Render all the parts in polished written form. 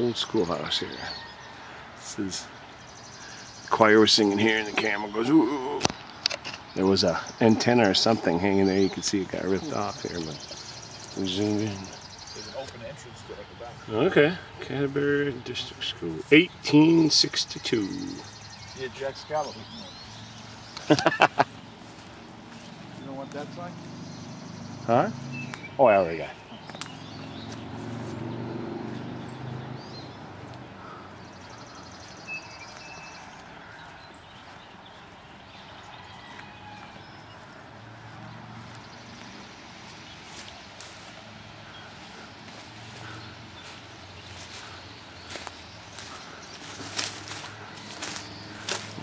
Old schoolhouse here. This is the choir was singing here, and the camera goes ooh, ooh, ooh. There was a antenna or something hanging there. You can see it got ripped off here, but we zoomed in. There's an open entrance to it at the back. Okay, Canterbury District School, 1862. Yeah, Jack Scallop. You don't want that sign? Huh? Oh, I already got it.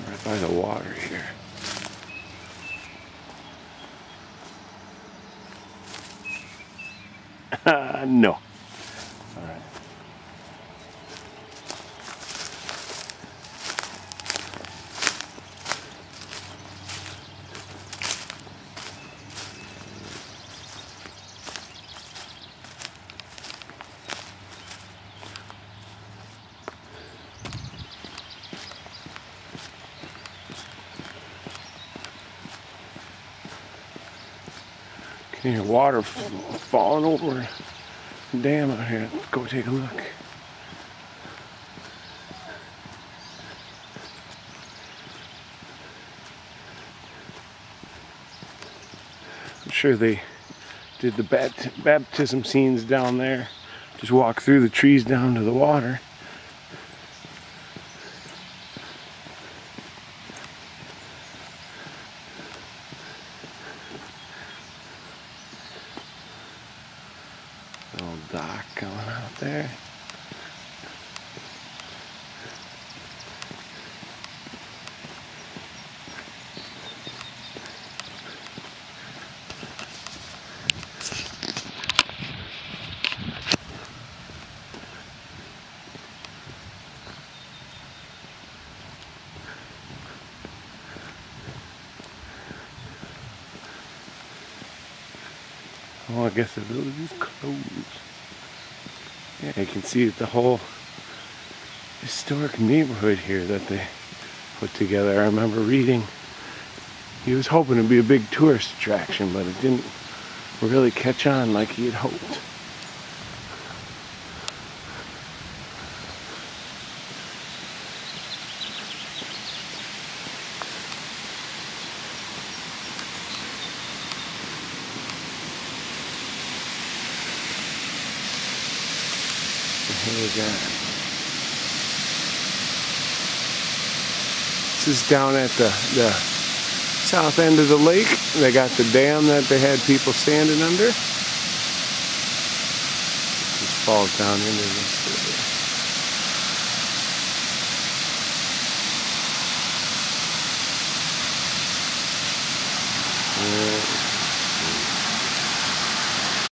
Right by the water here. No. All right. Can you hear water falling over the dam out here? Let's go take a look. I'm sure they did the baptism scenes down there. Just walk through the trees down to the water. Little dock going out there. Oh, I guess the village is closed. Yeah, you can see the whole historic neighborhood here that they put together. I remember reading he was hoping to be a big tourist attraction, but it didn't really catch on like he had hoped. Here we go. This is down at the south end of the lake. They got the dam that they had people standing under. It just falls down into this area.